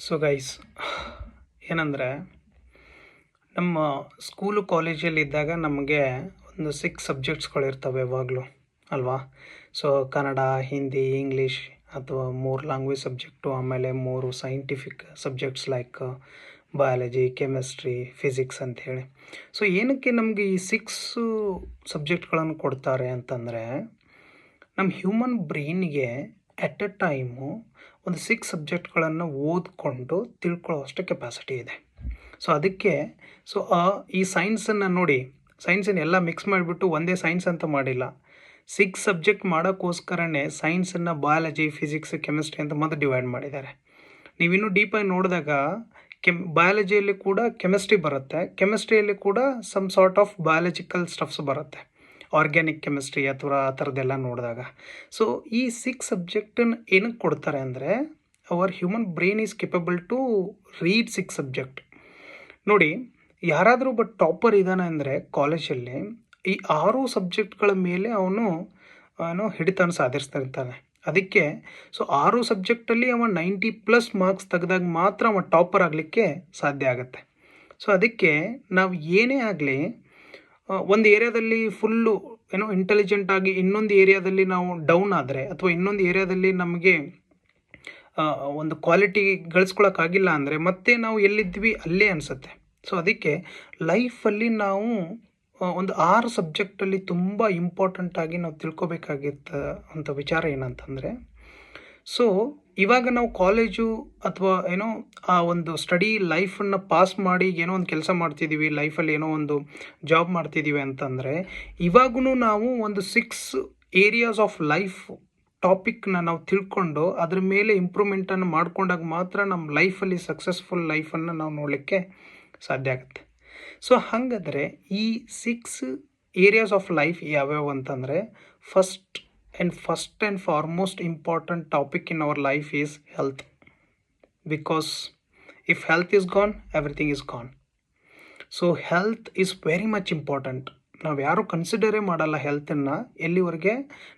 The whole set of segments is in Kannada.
ಸೊ ಗೈಸ್, ಏನಂದರೆ ನಮ್ಮ ಸ್ಕೂಲು ಕಾಲೇಜಲ್ಲಿ ಇದ್ದಾಗ ನಮಗೆ ಒಂದು 6 ಸಬ್ಜೆಕ್ಟ್ಸ್ಗಳಿರ್ತವೆ ಯಾವಾಗಲೂ ಅಲ್ವಾ. ಸೊ ಕನ್ನಡ, ಹಿಂದಿ, ಇಂಗ್ಲೀಷ್ ಅಥವಾ 3 ಲ್ಯಾಂಗ್ವೇಜ್ ಸಬ್ಜೆಕ್ಟು, ಆಮೇಲೆ 3 scientific subjects like biology, chemistry, physics ಅಂಥೇಳಿ. ಸೊ ಏನಕ್ಕೆ ನಮಗೆ ಈ 6 ಸಬ್ಜೆಕ್ಟ್ಗಳನ್ನು ಕೊಡ್ತಾರೆ ಅಂತಂದರೆ, ನಮ್ಮ ಹ್ಯೂಮನ್ ಬ್ರೈನ್ಗೆ ಎಟ್ ಎ ಟೈಮು ಒಂದು 6 ಸಬ್ಜೆಕ್ಟ್ಗಳನ್ನು ಓದಿಕೊಂಡು ತಿಳ್ಕೊಳ್ಳೋ ಅಷ್ಟು ಕೆಪಾಸಿಟಿ ಇದೆ. ಸೊ ಅದಕ್ಕೆ ಈ ಸೈನ್ಸನ್ನು ನೋಡಿ, ಸೈನ್ಸನ್ನು ಎಲ್ಲ ಮಿಕ್ಸ್ ಮಾಡಿಬಿಟ್ಟು ಒಂದೇ ಸೈನ್ಸ್ ಅಂತ ಮಾಡಿಲ್ಲ. 6 ಸಬ್ಜೆಕ್ಟ್ ಮಾಡೋಕ್ಕೋಸ್ಕರನೇ ಸೈನ್ಸನ್ನು ಬಯಾಲಜಿ, ಫಿಸಿಕ್ಸ್, ಕೆಮಿಸ್ಟ್ರಿ ಅಂತ ಮತ್ತೆ ಡಿವೈಡ್ ಮಾಡಿದ್ದಾರೆ. ನೀವಿನ್ನೂ ಡೀಪಾಗಿ ನೋಡಿದಾಗ ಬಯಾಲಜಿಯಲ್ಲಿ ಕೂಡ ಕೆಮಿಸ್ಟ್ರಿ ಬರುತ್ತೆ, ಕೆಮಿಸ್ಟ್ರಿಯಲ್ಲಿ ಕೂಡ some sort of biological stuffs ಬರುತ್ತೆ, ಆರ್ಗ್ಯಾನಿಕ್ ಕೆಮಿಸ್ಟ್ರಿ ಅಥವಾ ಆ ಥರದ್ದೆಲ್ಲ ನೋಡಿದಾಗ. ಸೊ ಈ 6 ಸಬ್ಜೆಕ್ಟನ್ನು ಏನಕ್ಕೆ ಕೊಡ್ತಾರೆ ಅಂದರೆ, our human brain is capable to read 6 subject. ನೋಡಿ, ಯಾರಾದರೂ ಒಬ್ಬ ಟಾಪರ್ ಇದ್ದಾನೆ ಅಂದರೆ ಕಾಲೇಜಲ್ಲಿ ಈ 6 ಸಬ್ಜೆಕ್ಟ್ಗಳ ಮೇಲೆ ಅವನು ಹಿಡಿತನ ಸಾಧಿಸ್ತಾ ಇರ್ತಾನೆ. ಅದಕ್ಕೆ 6 ಸಬ್ಜೆಕ್ಟಲ್ಲಿ ಅವ 90+ ಮಾರ್ಕ್ಸ್ ತೆಗೆದಾಗ ಮಾತ್ರ ಅವ ಟಾಪರ್ ಆಗಲಿಕ್ಕೆ ಸಾಧ್ಯ ಆಗುತ್ತೆ. ಸೊ ಅದಕ್ಕೆ ನಾವು ಏನೇ ಆಗಲಿ, ಒಂದು ಏರಿಯಾದಲ್ಲಿ ಫುಲ್ಲು ಇಂಟೆಲಿಜೆಂಟ್ ಆಗಿ ಇನ್ನೊಂದು ಏರಿಯಾದಲ್ಲಿ ನಾವು ಡೌನ್ ಆದರೆ, ಅಥವಾ ಇನ್ನೊಂದು ಏರಿಯಾದಲ್ಲಿ ನಮಗೆ ಒಂದು ಕ್ವಾಲಿಟಿ ಗಳಿಸ್ಕೊಳಕ್ಕಾಗಿಲ್ಲ ಅಂದರೆ ಮತ್ತೆ ನಾವು ಎಲ್ಲಿದ್ವಿ ಅಲ್ಲೇ ಅನಿಸುತ್ತೆ. ಸೊ ಅದಕ್ಕೆ ಲೈಫಲ್ಲಿ ನಾವು ಒಂದು 6 ಸಬ್ಜೆಕ್ಟಲ್ಲಿ ತುಂಬ ಇಂಪಾರ್ಟೆಂಟಾಗಿ ನಾವು ತಿಳ್ಕೊಬೇಕಾಗಿತ್ತ ಅಂಥ ವಿಚಾರ ಏನಂತಂದರೆ, ಸೊ ಇವಾಗ ನಾವು ಕಾಲೇಜು ಅಥವಾ ಆ ಒಂದು ಸ್ಟಡಿ ಲೈಫನ್ನು ಪಾಸ್ ಮಾಡಿ ಏನೋ ಒಂದು ಕೆಲಸ ಮಾಡ್ತಿದ್ದೀವಿ, ಲೈಫಲ್ಲಿ ಏನೋ ಒಂದು ಜಾಬ್ ಮಾಡ್ತಿದ್ದೀವಿ ಅಂತಂದರೆ, ಇವಾಗೂ ನಾವು ಒಂದು 6 ಏರಿಯಾಸ್ ಆಫ್ ಲೈಫ್ ಟಾಪಿಕ್ನ ನಾವು ತಿಳ್ಕೊಂಡು ಅದ್ರ ಮೇಲೆ ಇಂಪ್ರೂವ್ಮೆಂಟನ್ನು ಮಾಡ್ಕೊಂಡಾಗ ಮಾತ್ರ ನಮ್ಮ ಲೈಫಲ್ಲಿ ಸಕ್ಸಸ್ಫುಲ್ ಲೈಫನ್ನು ನಾವು ನೋಡಲಿಕ್ಕೆ ಸಾಧ್ಯ ಆಗುತ್ತೆ. ಸೊ ಹಾಗಾದರೆ ಈ 6 ಏರಿಯಾಸ್ ಆಫ್ ಲೈಫ್ ಯಾವ್ಯಾವು ಅಂತಂದರೆ, first and foremost important topic in our life is health. Because if health is gone, everything is gone. So health is very much important. ನಾವು ಯಾರೂ ಕನ್ಸಿಡರೇ ಮಾಡಲ್ಲ ಹೆಲ್ತನ್ನು ಎಲ್ಲಿವರೆಗೆ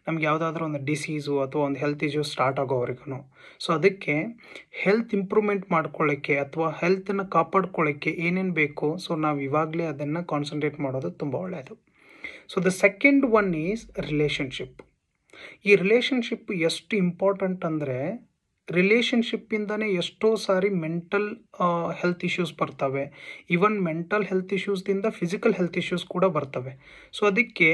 ನಮ್ಗೆ ಯಾವುದಾದ್ರೂ ಒಂದು ಡಿಸೀಸು ಅಥವಾ ಒಂದು ಹೆಲ್ತ್ ಇಶ್ಯೂ ಸ್ಟಾರ್ಟ್ ಆಗೋವರೆಗೂ. ಸೊ ಅದಕ್ಕೆ ಹೆಲ್ತ್ ಇಂಪ್ರೂವ್ಮೆಂಟ್ ಮಾಡ್ಕೊಳ್ಳೋಕ್ಕೆ ಅಥವಾ ಹೆಲ್ತನ್ನು ಕಾಪಾಡ್ಕೊಳ್ಳೋಕ್ಕೆ ಏನೇನು ಬೇಕು, ಸೊ ನಾವು ಇವಾಗಲೇ ಅದನ್ನು ಕಾನ್ಸಂಟ್ರೇಟ್ ಮಾಡೋದು ತುಂಬ ಒಳ್ಳೆಯದು. So the second one is relationship. ಈ ರಿಲೇಷನ್ಶಿಪ್ ಎಷ್ಟು ಇಂಪಾರ್ಟೆಂಟ್ ಅಂದರೆ, ರಿಲೇಷನ್ಶಿಪ್ಪಿಂದನೇ ಎಷ್ಟೋ ಸಾರಿ ಮೆಂಟಲ್ ಹೆಲ್ತ್ ಇಶ್ಯೂಸ್ ಬರ್ತವೆ. ಈವನ್ ಮೆಂಟಲ್ ಹೆಲ್ತ್ ಇಶ್ಯೂಸ್ದಿಂದ ಫಿಸಿಕಲ್ ಹೆಲ್ತ್ ಇಶ್ಯೂಸ್ ಕೂಡ ಬರ್ತವೆ. ಸೊ ಅದಕ್ಕೆ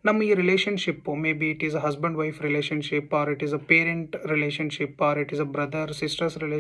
ನಮ್ಮ ಈ relationship, maybe it is a husband wife relationship, or it is a parent relationship, or it is a brother sisters relation